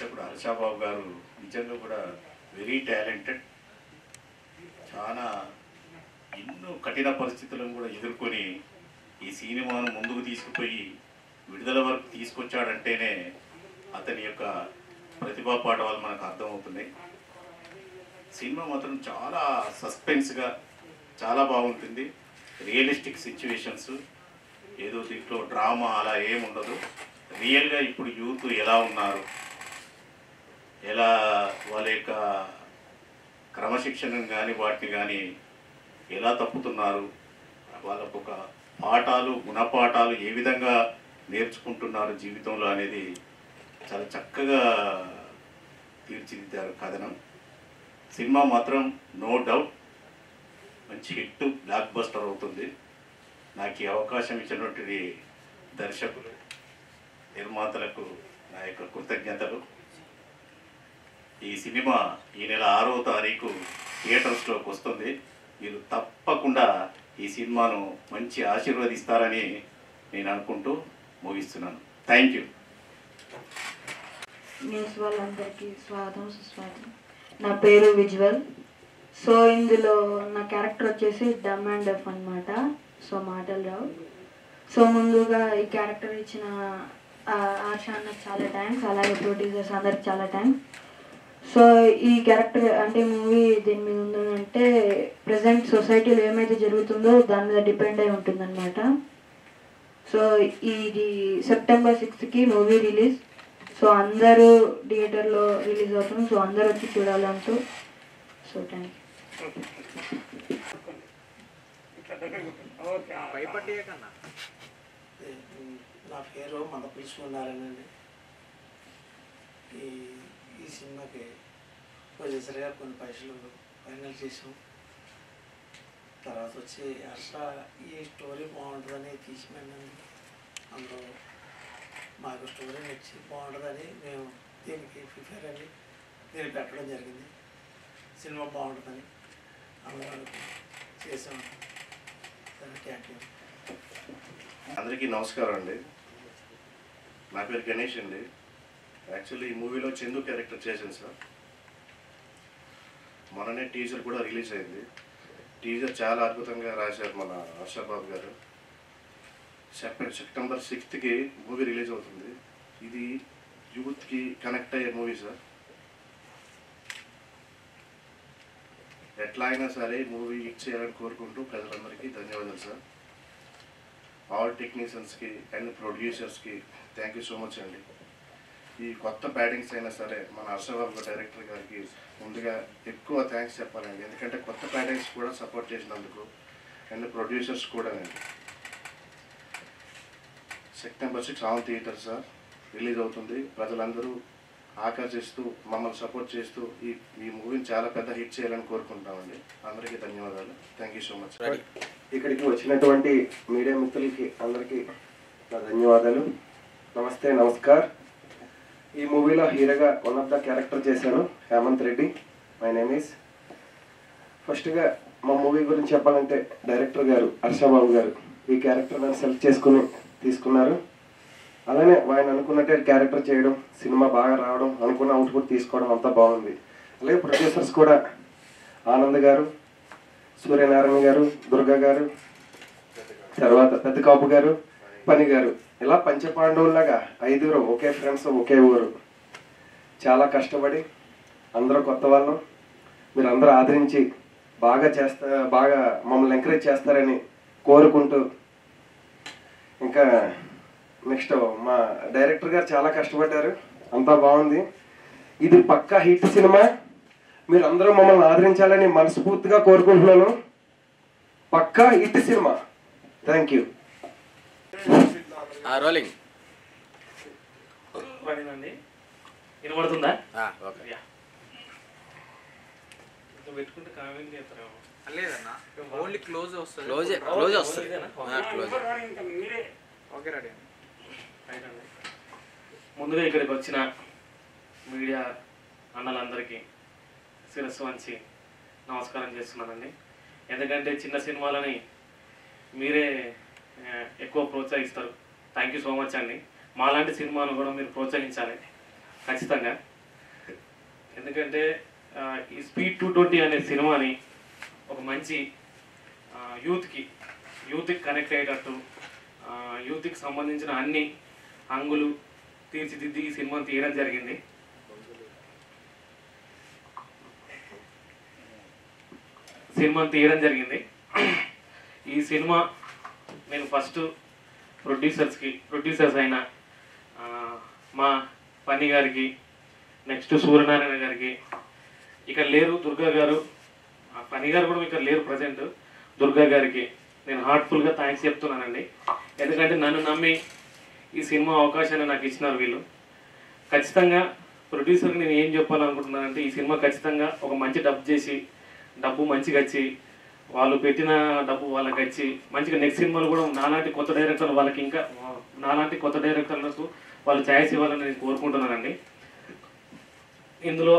దర్శకుడు హర్షబాబు గారు నిజంగా కూడా వెరీ టాలెంటెడ్. చాలా ఎన్నో కఠిన పరిస్థితులను కూడా ఎదుర్కొని ఈ సినిమాను ముందుకు తీసుకుపోయి విడుదల వరకు తీసుకొచ్చాడంటేనే అతని యొక్క ప్రతిభా పాఠవాలు మనకు అర్థమవుతున్నాయి. సినిమా మాత్రం చాలా సస్పెన్స్గా చాలా బాగుంటుంది. రియలిస్టిక్ సిచ్యువేషన్స్, ఏదో దీంట్లో డ్రామా అలా ఏముండదు. రియల్గా ఇప్పుడు యూత్ ఎలా ఉన్నారు, ఎలా వాళ్ళ యొక్క క్రమశిక్షణను కానీ వాటిని కానీ ఎలా తప్పుతున్నారు, వాళ్ళకు ఒక పాఠాలు గుణపాఠాలు ఏ విధంగా నేర్చుకుంటున్నారు జీవితంలో అనేది చాలా చక్కగా తీర్చిదిద్దారు కథనం. సినిమా మాత్రం నో డౌట్ మంచి హిట్, బ్లాక్ బస్టర్ అవుతుంది. నాకు ఈ అవకాశం ఇచ్చినటువంటి దర్శకులు నిర్మాతలకు నా యొక్క కృతజ్ఞతలు. ఈ సినిమా ఈ నెల 6వ తారీఖు థియేటర్స్లోకి వస్తుంది. మీరు తప్పకుండా ఈ సినిమాను మంచి ఆశీర్వదిస్తారని నేను అనుకుంటూ ముగిస్తున్నాను. Thank you. న్యూస్ వాళ్ళందరికీ స్వాగతం సుస్వాగతం. నా పేరు విజువల్. సో ఇందులో నా క్యారెక్టర్ వచ్చేసి డమ్ అండ్ డెఫ్ అనమాట. సో మాటలు రావు. సో ముందుగా ఈ క్యారెక్టర్ ఇచ్చిన ఆర్ష అన్నకు చాలా థ్యాంక్స్, అలాగే ప్రొడ్యూసర్స్ అందరికి చాలా థ్యాంక్స్. సో ఈ క్యారెక్టర్ అంటే మూవీ దీని మీద ఉందంటే ప్రజెంట్ సొసైటీలో ఏమైతే జరుగుతుందో దాని మీద డిపెండ్ అయి ఉంటుందన్నమాట. సో ఇది సెప్టెంబర్ 6కి మూవీ రిలీజ్. సో అందరూ థియేటర్లో రిలీజ్ అవుతుంది. సో అందరూ వచ్చి చూడాలంటూ. So thank you. నా పేరు మందపల్లి సూర్యనారాయణ అండి. ఈ సినిమాకి ప్రొడ్యూసర్గా కొన్ని పైసలు ఫైనల్ చేసాం. తర్వాత వచ్చి హర్ష ఈ స్టోరీ బాగుంటుందని తీసిపోయిందండి. అందులో మాకు స్టోరీ నచ్చి బాగుంటుందని మేము దీనికి ప్రిపేర్ అని దీన్ని పెట్టడం జరిగింది. సినిమా బాగుంటుందని అందులో చేసాం. Thank you. అందరికీ నమస్కారం అండి. నా పేరు గణేష్ అండి. యాక్చువల్లీ ఈ మూవీలో చందు క్యారెక్టర్ చేశాను సార్. మొన్ననే టీజర్ కూడా రిలీజ్ అయింది. టీజర్ చాలా అద్భుతంగా రాశారు మన హర్షబాబు గారు. సెప్టెంబర్ 6కి మూవీ రిలీజ్ అవుతుంది. ఇది యూత్కి కనెక్ట్ అయ్యే మూవీ సార్. ఎట్లా అయినా సరే మూవీ హిట్ చేయాలని కోరుకుంటూ ప్రజలందరికీ ధన్యవాదాలు సార్. ఆల్ టెక్నీషియన్స్కి అండ్ ప్రొడ్యూసర్స్కి థ్యాంక్ యూ సో మచ్ అండి. ఈ కొత్త బ్యాటింగ్స్ అయినా సరే మన హర్షబాబు డైరెక్టర్ గారికి ముందుగా ఎక్కువ థ్యాంక్స్ చెప్పాలండి. ఎందుకంటే కొత్త బ్యాటింగ్స్ కూడా సపోర్ట్ చేసినందుకు అండ్ ప్రొడ్యూసర్స్ కూడా. September 6 on theatre sir release అవుతుంది. ప్రజలందరూ ఆకర్షిస్తూ మమ్మల్ని సపోర్ట్ చేస్తూ ఈ మూవీని చాలా పెద్ద హిట్ చేయాలని కోరుకుంటామండి. అందరికీ ధన్యవాదాలు. Thank you so much. ఇక్కడికి వచ్చినటువంటి మీడియా మిత్రులకి అందరికీ నా ధన్యవాదాలు. నమస్తే, నమస్కార్. ఈ మూవీలో హీరోగా వన్ ఆఫ్ ద క్యారెక్టర్ చేశాను, Hemanth Reddy. My name is. ఫస్ట్గా మా మూవీ గురించి చెప్పాలంటే డైరెక్టర్ గారు హర్షబాబు గారు ఈ క్యారెక్టర్ నన్ను సెలెక్ట్ చేసుకుని తీసుకున్నారు. అలానే ఆయన అనుకున్నట్టే క్యారెక్టర్ చేయడం, సినిమా బాగా రావడం, అనుకున్న అవుట్పుట్ తీసుకోవడం అంతా బాగుంది. అలాగే ప్రొడ్యూసర్స్ కూడా ఆనంద్ గారు, సూర్యనారాయణ గారు, దుర్గా గారు, తర్వాత పెద్ద కాపు గారు, పని గారు, ఇలా పంచపాండవులాగా 5 ఒకే ఫ్రెండ్స్ ఒకే ఊరు. చాలా కష్టపడి అందరూ కొత్త వాళ్ళం, మీరు అందరూ ఆదరించి బాగా మమ్మల్ని ఎంకరేజ్ చేస్తారని కోరుకుంటూ, ఇంకా నెక్స్ట్ మా డైరెక్టర్ గారు చాలా కష్టపడ్డారు, అంతా బాగుంది. ఇది పక్కా హిట్ సినిమా. మీరు అందరూ మమ్మల్ని ఆదరించాలని మనస్ఫూర్తిగా కోరుకుంటున్నాను. పక్కా హిట్ సినిమా. Thank you. రోలింగ్ వినబడుతుందా? పెట్టుకుంటే కామెంట్ చేస్తారేమో. లేదన్నా, ఓన్లీ క్లోజ్ వస్తుంది. క్లోజ్ వస్తుంది. ఓకే, రెడీ అండి. ముందుగా ఇక్కడికి వచ్చిన మీడియా అన్నలందరికీ శిరస్సు వంచి నమస్కారం చేస్తున్నానండి. ఎందుకంటే చిన్న సినిమాలని మీరే ఎక్కువ ప్రోత్సహిస్తారు. థ్యాంక్ యూ సో మచ్ అండి. మాలాంటి సినిమాను కూడా మీరు ప్రోత్సహించాలి ఖచ్చితంగా. ఎందుకంటే ఈ స్పీడ్ 220 అనే సినిమాని ఒక మంచి యూత్కి కనెక్ట్ అయ్యేటట్టు యూత్కి సంబంధించిన అన్ని అంగులు తీర్చిదిద్ది ఈ సినిమాని తీయడం జరిగింది. ఈ సినిమా నేను ఫస్ట్ ప్రొడ్యూసర్స్ అయిన మా పని గారికి, నెక్స్ట్ సూర్యనారాయణ గారికి, ఇక్కడ లేరు దుర్గా గారు, పని గారు కూడా ఇక్కడ లేరు ప్రజెంట్, దుర్గా గారికి నేను హార్ట్ఫుల్గా థ్యాంక్స్ చెప్తున్నానండి. ఎందుకంటే నన్ను నమ్మి ఈ సినిమా అవకాశాన్ని నాకు ఇచ్చినారు వీళ్ళు. ఖచ్చితంగా ప్రొడ్యూసర్కి నేను ఏం చెప్పాలనుకుంటున్నానంటే, ఈ సినిమా ఖచ్చితంగా ఒక మంచి డబ్బు మంచిగా వచ్చి వాళ్ళు పెట్టిన డబ్బు వాళ్ళకి వచ్చి మంచిగా నెక్స్ట్ సినిమాలు కూడా నాలాంటి కొత్త డైరెక్టర్లకు వాళ్ళు ఛాయిస్ ఇవ్వాలని నేను కోరుకుంటున్నానండి. ఇందులో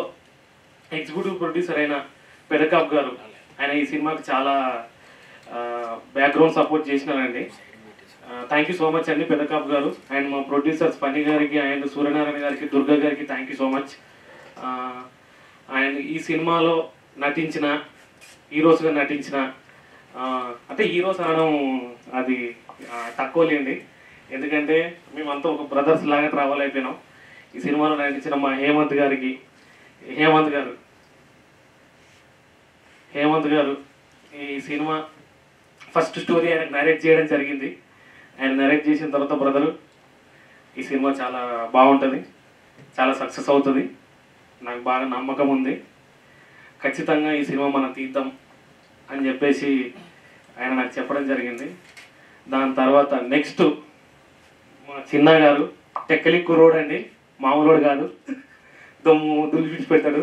ఎగ్జిక్యూటివ్ ప్రొడ్యూసర్ అయిన పెదకాప్ గారు, ఆయన ఈ సినిమాకి చాలా బ్యాక్గ్రౌండ్ సపోర్ట్ చేసినారండి. థ్యాంక్ యూ సో మచ్ అండి పెదకాప్ గారు. అండ్ మా ప్రొడ్యూసర్స్ పని గారికి అండ్ సూర్యనారాయణ గారికి, దుర్గా గారికి thank you so much. And ఈ సినిమాలో హీరోస్గా నటించిన అంటే హీరోస్ అనడం అది తక్కువలేండి, ఎందుకంటే మేమంతా ఒక బ్రదర్స్ లాగా ట్రావెల్ అయిపోయినాం. ఈ సినిమాలో నటించిన మా హేమంత్ గారు ఈ సినిమా ఫస్ట్ స్టోరీ ఆయనకు నరేట్ చేయడం జరిగింది. ఆయన నరేట్ చేసిన తర్వాత బ్రదరు ఈ సినిమా చాలా బాగుంటుంది, చాలా సక్సెస్ అవుతుంది, నాకు బాగా నమ్మకం ఉంది. ఖచ్చితంగా ఈ సినిమా మనం తీద్దాం అని చెప్పేసి ఆయన నాకు చెప్పడం జరిగింది. దాని తర్వాత నెక్స్ట్ మా చిన్న గారు టెక్కలి కుర్రోడు అండి, మామూలుడు కాదు, దుమ్ము దులిపిచ్చి పెట్టాడు.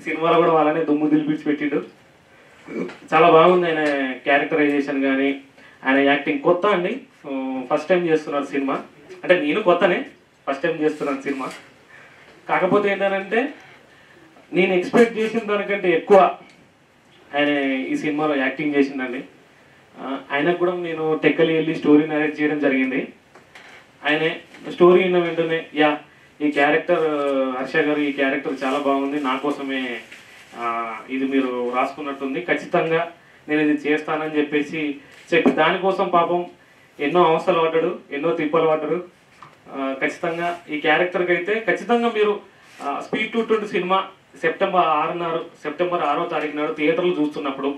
సినిమాలో కూడా వాళ్ళనే దుమ్ము దులిపిచ్చి పెట్టిండు. చాలా బాగుంది ఆయన క్యారెక్టరైజేషన్ కానీ ఆయన యాక్టింగ్. కొత్త అండి, ఫస్ట్ టైం చేస్తున్నారు సినిమా. అంటే నేను కొత్తనే, ఫస్ట్ టైం చేస్తున్నాను సినిమా. కాకపోతే ఏంటంటే నేను ఎక్స్పెక్ట్ చేసిన దానికంటే ఎక్కువ ఆయన ఈ సినిమాలో యాక్టింగ్ చేసిందండి. ఆయనకు కూడా నేను టెక్కలి వెళ్ళి స్టోరీ నరేట్ చేయడం జరిగింది. ఆయన స్టోరీ విన్న వెంటనే ఈ క్యారెక్టర్ హర్ష గారు ఈ క్యారెక్టర్ చాలా బాగుంది, నా కోసమే ఇది మీరు రాసుకున్నట్టుంది, ఖచ్చితంగా నేను ఇది చేస్తానని చెప్పి దానికోసం పాపం ఎన్నో అవస్థలు పడ్డాడు, ఎన్నో తిప్పలు పడ్డాడు. ఖచ్చితంగా ఈ క్యారెక్టర్కి అయితే ఖచ్చితంగా మీరు స్పీడ్ 220 సినిమా సెప్టెంబర్ 6వ తారీఖు నాడు థియేటర్లు చూస్తున్నప్పుడు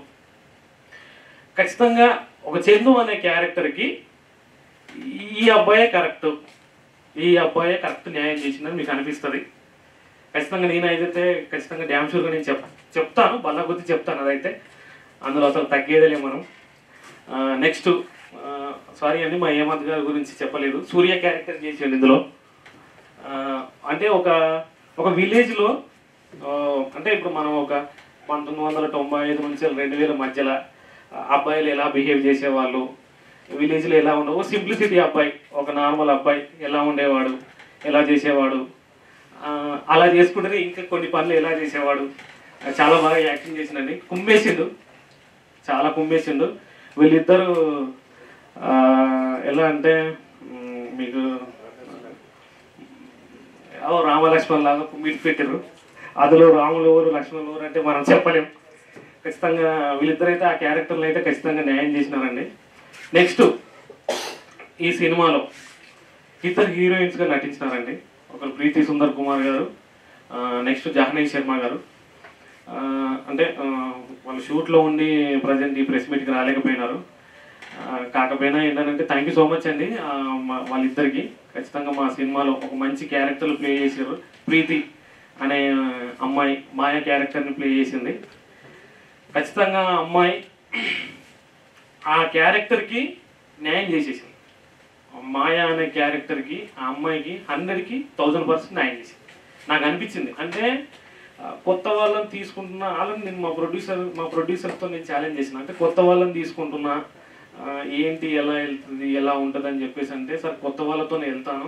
ఖచ్చితంగా ఒక చందు అనే క్యారెక్టర్కి ఈ అబ్బాయే కరెక్ట్ న్యాయం చేసిందని మీకు అనిపిస్తుంది. ఖచ్చితంగా నేనైతే ఖచ్చితంగా డ్యామ్ షూర్గా నేను చెప్తాను, బల్ల గుర్తి చెప్తాను. అదైతే అందులో అసలు తగ్గేదేలే మనం. నెక్స్ట్ సారీ అండి, మా హేమంత్ గారి గురించి చెప్పలేదు. సూర్య క్యారెక్టర్ చేసాడు ఇందులో. అంటే ఒక విలేజ్లో అంటే ఇప్పుడు మనం ఒక 1995 నుంచి 2000 మధ్యలో అబ్బాయిలు ఎలా బిహేవ్ చేసేవాళ్ళు, విలేజ్లో ఎలా ఉండవు, సింప్లిసిటీ అబ్బాయి, ఒక నార్మల్ అబ్బాయి ఎలా ఉండేవాడు, ఎలా చేసేవాడు, అలా చేసుకుంటే ఇంకా కొన్ని పనులు ఎలా చేసేవాడు, చాలా బాగా యాక్టింగ్ చేసిందండి. చాలా కుమ్మేసిండు. వీళ్ళిద్దరూ ఎలా అంటే మీకు రామలక్ష్మణ్ లాగా కుమ్మిటి పెట్టారు. అందులో రాములు ఎవరు లక్ష్మణులు ఎవరు అంటే మనం చెప్పలేం. ఖచ్చితంగా వీళ్ళిద్దరైతే ఆ క్యారెక్టర్లు అయితే ఖచ్చితంగా న్యాయం చేసినారండి. నెక్స్ట్ ఈ సినిమాలో ఇద్దరు హీరోయిన్స్గా నటించినారండి. ఒకరు ప్రీతి సుందర్ కుమార్ గారు, నెక్స్ట్ జాహ్నవి శర్మ గారు. అంటే వాళ్ళు షూట్లో ఉండి ప్రజెంట్ ఈ ప్రెస్ మీట్కి రాలేకపోయినారు. కాకపోయినా ఏంటంటే థ్యాంక్ యూ సో మచ్ అండి వాళ్ళిద్దరికి. ఖచ్చితంగా మా సినిమాలో ఒక మంచి క్యారెక్టర్లు ప్లే చేశారు. ప్రీతి అనే అమ్మాయి మాయా క్యారెక్టర్ని ప్లే చేసింది. ఖచ్చితంగా అమ్మాయి ఆ క్యారెక్టర్కి న్యాయం చేసేసింది. మాయా అనే క్యారెక్టర్కి ఆ అమ్మాయికి 100కి 1000% న్యాయం చేసింది. నాకు అనిపించింది అంటే కొత్త వాళ్ళని తీసుకుంటున్నా వాళ్ళని నేను మా ప్రొడ్యూసర్తో నేను ఛాలెంజ్ చేసిన. అంటే కొత్త వాళ్ళని తీసుకుంటున్నా ఏంటి ఎలా వెళ్తుంది ఎలా ఉంటుంది అని చెప్పేసి అంటే, సార్ కొత్త వాళ్ళతోనే వెళ్తాను,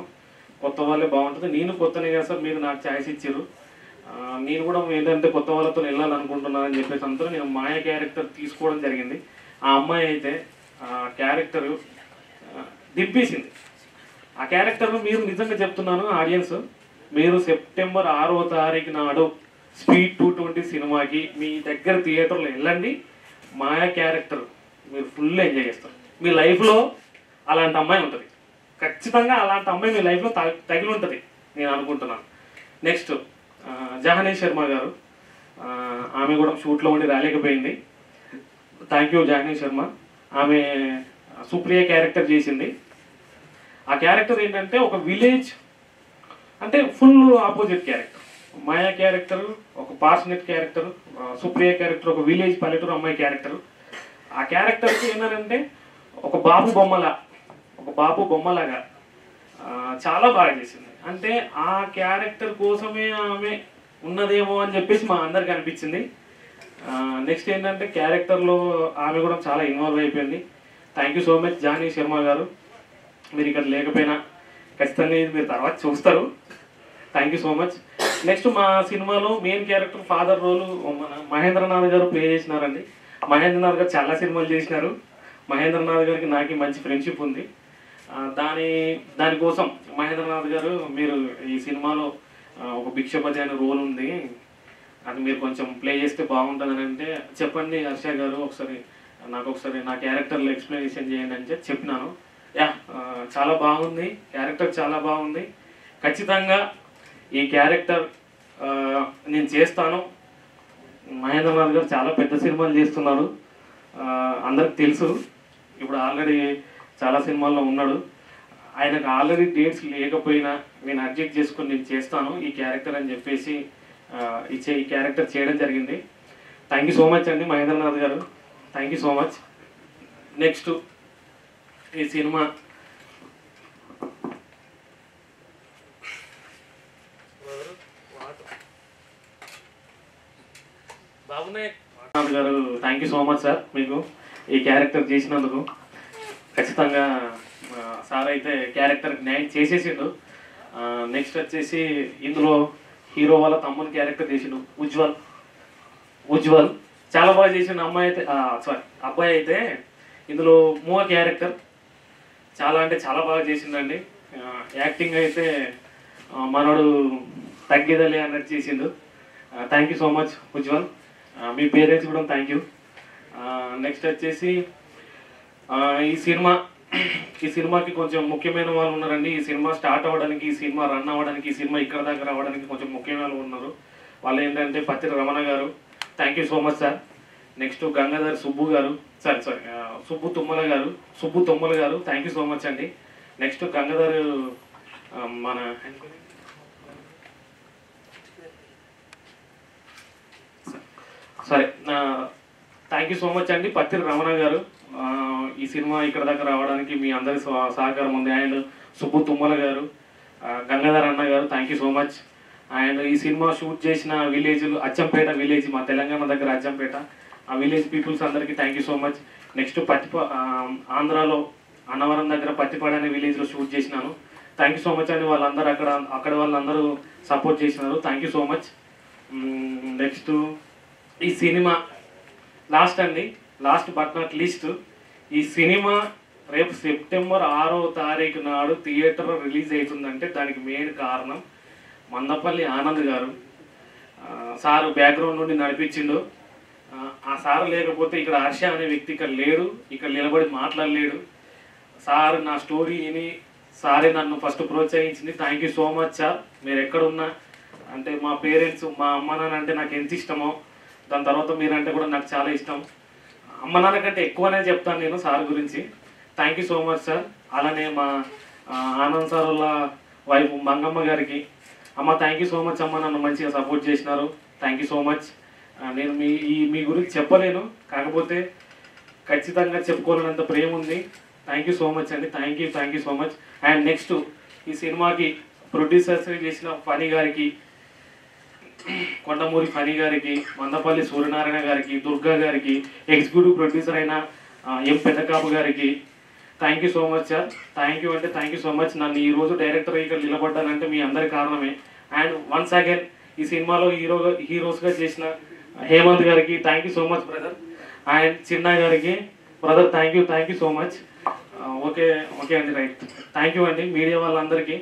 కొత్త వాళ్ళే బాగుంటుంది, నేను కొత్తనే కదా సార్, మీరు నాకు ఛాయిస్ ఇచ్చారు, నేను కూడా ఏంటంటే కొత్త వాళ్ళతో వెళ్ళాలనుకుంటున్నాను అని చెప్పేసి అంతా నేను మాయా క్యారెక్టర్ తీసుకోవడం జరిగింది. ఆ అమ్మాయి అయితే క్యారెక్టర్ దింపేసింది. ఆ క్యారెక్టర్ను మీరు నిజంగా చెప్తున్నాను ఆడియన్స్, మీరు సెప్టెంబర్ 6వ తారీఖు నాడు స్పీడ్ 220 సినిమాకి మీ దగ్గర థియేటర్లో వెళ్ళండి. మాయా క్యారెక్టర్ మీరు ఫుల్ ఎంజాయ్ చేస్తారు. మీ లైఫ్లో అలాంటి అమ్మాయి ఉంటుంది, ఖచ్చితంగా అలాంటి అమ్మాయి మీ లైఫ్లో తగిలి ఉంటుంది నేను అనుకుంటున్నాను. నెక్స్ట్ జహనీ శర్మ గారు, ఆమె కూడా షూట్లో ఉండి రాలేకపోయింది. Thank you Jahani Sharma. ఆమె సుప్రియ క్యారెక్టర్ చేసింది. ఆ క్యారెక్టర్ ఏంటంటే ఒక విలేజ్ అంటే ఫుల్ ఆపోజిట్ క్యారెక్టర్. మాయా క్యారెక్టర్ ఒక పార్షనెట్ క్యారెక్టర్, సుప్రియ క్యారెక్టర్ ఒక విలేజ్ పల్లెటూరు అమ్మాయి క్యారెక్టర్. ఆ క్యారెక్టర్కి ఏంటంటే ఒక బాబు బొమ్మలాగా చాలా బాగా చేసింది. అంటే ఆ క్యారెక్టర్ కోసమే ఆమె ఉన్నదేమో అని చెప్పేసి మా అందరికి అనిపించింది. నెక్స్ట్ ఏంటంటే క్యారెక్టర్లో ఆమె కూడా చాలా ఇన్వాల్వ్ అయిపోయింది. Thank you so much Jani Sharma గారు. మీరు ఇక్కడ లేకపోయినా ఖచ్చితంగా ఇది మీరు తర్వాత చూస్తారు. Thank you so much. Next మా సినిమాలో మెయిన్ క్యారెక్టర్ ఫాదర్ రోలు మన మహేంద్రనాథ్ గారు ప్లే చేసినారండి. మహేంద్రనాథ్ గారు చాలా సినిమాలు చేసినారు. మహేంద్రనాథ్ గారికి నాకు మంచి ఫ్రెండ్షిప్ ఉంది. దానికోసం మహేంద్రనాథ్ గారు మీరు ఈ సినిమాలో ఒక భిక్షపతి అనే రోల్ ఉంది, అది మీరు కొంచెం ప్లే చేస్తే బాగుంటుందని అంటే చెప్పండి హర్ష గారు, ఒకసారి నా క్యారెక్టర్లో ఎక్స్ప్లెనేషన్ చేయండి అని చెప్పినాను. చాలా బాగుంది, క్యారెక్టర్ చాలా బాగుంది. ఖచ్చితంగా ఈ క్యారెక్టర్ నేను చేస్తాను. మహేంద్రనాథ్ గారు చాలా పెద్ద సినిమాలు చేస్తున్నారు, అందరికి తెలుసు. ఇప్పుడు ఆల్రెడీ చాలా సినిమాల్లో ఉన్నాడు. ఆయనకు ఆల్రెడీ డేట్స్ లేకపోయినా నేను అడ్జస్ట్ చేసుకొని నేను చేస్తాను ఈ క్యారెక్టర్ అని చెప్పేసి ఈ క్యారెక్టర్ చేయడం జరిగింది. థ్యాంక్ యూ సో మచ్ అండి మహేంద్రనాథ్ గారు, thank you so much. Next ఈ సినిమా బాబునాయక్ గారు, thank you so much sir మీకు ఈ క్యారెక్టర్ చేసినందుకు. ఖచ్చితంగా సార్ అయితే క్యారెక్టర్కి న్యాయం చేసేసిండు. నెక్స్ట్ వచ్చేసి ఇందులో హీరో వాళ్ళ తమ్ముని క్యారెక్టర్ చేసిండు ఉజ్వల్ చాలా బాగా చేసిండు. అబ్బాయి అయితే ఇందులో మూవ క్యారెక్టర్ చాలా అంటే చాలా బాగా చేసిండండి. యాక్టింగ్ అయితే మనోడు తగ్గేదలే అన్నట్టు చేసిండు. Thank you so much Ujjwal. Me parents కూడా థ్యాంక్ యూ. నెక్స్ట్ వచ్చేసి ఈ సినిమాకి కొంచెం ముఖ్యమైన వాళ్ళు ఉన్నారండి. ఈ సినిమా స్టార్ట్ అవ్వడానికి, ఈ సినిమా రన్ అవ్వడానికి, ఈ సినిమా ఇక్కడ దాకా రావడానికి కొంచెం ముఖ్యమైన వాళ్ళు ఉన్నారు. వాళ్ళు ఏంటంటే పత్రి రమణ గారు, thank you so much sir. Next Gangadhar Subbu Tummala గారు థ్యాంక్ యూ సో మచ్ అండి. నెక్స్ట్ గంగాధర్ మన థ్యాంక్ యూ సో మచ్ అండి పత్రి రమణ గారు. ఈ సినిమా ఇక్కడ దాకా రావడానికి మీ అందరి సహకారం ఉంది. అండ్ సుబ్బు తుమ్మల గారు, గంగాధర్ అన్న గారు thank you so much. And ఈ సినిమా షూట్ చేసిన విలేజ్లు అచ్చంపేట విలేజ్, మా తెలంగాణ దగ్గర అచ్చంపేట, ఆ విలేజ్ పీపుల్స్ అందరికీ thank you so much. Next ఆంధ్రాలో అన్నవరం దగ్గర పత్తిపాడు అనే విలేజ్లో షూట్ చేసినాను. థ్యాంక్ యూ సో మచ్ అండి. వాళ్ళందరూ అక్కడ వాళ్ళందరూ సపోర్ట్ చేసినారు. Thank you so much. Next ఈ సినిమా లాస్ట్ బట్ నాట్ లీస్ట్, ఈ సినిమా రేపు సెప్టెంబర్ 6వ తారీఖు నాడు థియేటర్లో రిలీజ్ అవుతుందంటే దానికి మెయిన్ కారణం మందపల్లి ఆనంద్ గారు. సారు బ్యాక్గ్రౌండ్ నుండి నడిపించిండు. ఆ సారు లేకపోతే ఇక్కడ హర్ష అనే వ్యక్తి ఇక్కడ లేడు, ఇక్కడ నిలబడి మాట్లాడలేడు. సార్ నా స్టోరీ విని సారే నన్ను ఫస్ట్ ప్రోత్సహించింది. Thank you so much sir. మీరు ఎక్కడున్నా అంటే మా పేరెంట్స్, మా అమ్మ నాన్న అంటే నాకు ఎంత ఇష్టమో, దాని తర్వాత మీరంటే కూడా నాకు చాలా ఇష్టం. అమ్మ నాన్న కంటే ఎక్కువనే చెప్తాను నేను సార్ గురించి. Thank you so much sir. అలానే మా ఆనంద్ సార్ వాళ్ళ వైఫ్ మంగమ్మ గారికి, అమ్మ థ్యాంక్ యూ సో మచ్ అమ్మ, నన్ను మంచిగా సపోర్ట్ చేసినారు. Thank you so much. నేను మీ గురించి చెప్పలేను, కాకపోతే ఖచ్చితంగా చెప్పుకోలేనంత ప్రేమ ఉంది. థ్యాంక్ యూ సో మచ్ అండి. Thank you so much. And next ఈ సినిమాకి ప్రొడ్యూసర్స్ చేసిన ఫణి గారికి, కొండమూరి ఫణి గారికి, మందపల్లి సూర్యనారాయణ గారికి, దుర్గా గారికి, ఎగ్జిక్యూటివ్ ప్రొడ్యూసర్ అయిన ఎం పెద్దకాపు గారికి thank you so much sir. Thank you అంటే థ్యాంక్ యూ సో మచ్. నన్ను ఈరోజు డైరెక్టర్ ఇక్కడ నిలబడ్డానంటే మీ అందరి కారణమే. అండ్ వన్స్ అగైన్ ఈ సినిమాలో హీరోస్గా చేసిన హేమంత్ గారికి thank you so much brother. And Chinna గారికి brother thank you so much. Okay అండి, రైట్. థ్యాంక్ యూ అండి మీడియా వాళ్ళందరికీ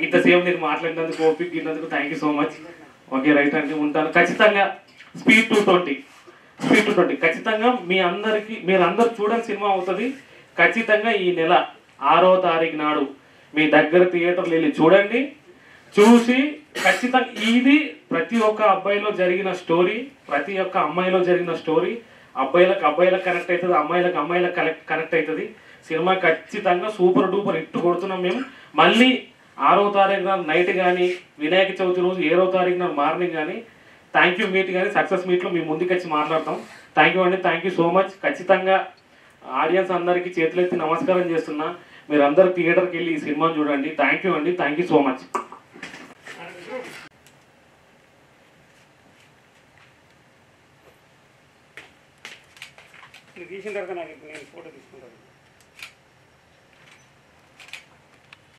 ఇంతసేపు నేను మాట్లాడినందుకు, ఓపిక ఇన్నందుకు thank you so much. Okay right అండి, ఉంటాను. ఖచ్చితంగా స్పీడ్ 220 ఖచ్చితంగా మీ అందరికీ, మీరు అందరు చూడని సినిమా అవుతుంది. ఖచ్చితంగా ఈ నెల 6వ తారీఖు నాడు మీ దగ్గర థియేటర్లు వెళ్ళి చూడండి. చూసి ఖచ్చితంగా ఇది ప్రతి ఒక్క అబ్బాయిలో జరిగిన స్టోరీ, ప్రతి ఒక్క అమ్మాయిలో జరిగిన స్టోరీ. అబ్బాయిలకు కనెక్ట్ అవుతుంది, అమ్మాయిలకు కనెక్ట్ అవుతుంది. సినిమా ఖచ్చితంగా సూపర్ డూపర్ హిట్ కొడుతున్నాం మేము. మళ్ళీ 6వ తారీఖు నాడు నైట్ కానీ, వినాయక చవితి రోజు 7వ తారీఖు నాడు మార్నింగ్ కానీ థ్యాంక్ యూ మీట్ కానీ సక్సెస్ మీట్లో మీ ముందుకు వచ్చి మాట్లాడతాం. థ్యాంక్ యూ అండి, థ్యాంక్ యూ సో మచ్. ఖచ్చితంగా ఆడియన్స్ అందరికీ చేతులెత్తి నమస్కారం చేస్తున్నా. మీరు అందరు థియేటర్కి వెళ్ళి ఈ సినిమాని చూడండి. థ్యాంక్ యూ అండి, థ్యాంక్ యూ సో మచ్. తీసిన తర్వాత నాకు నేను ఫోటో తీసుకుంటాను.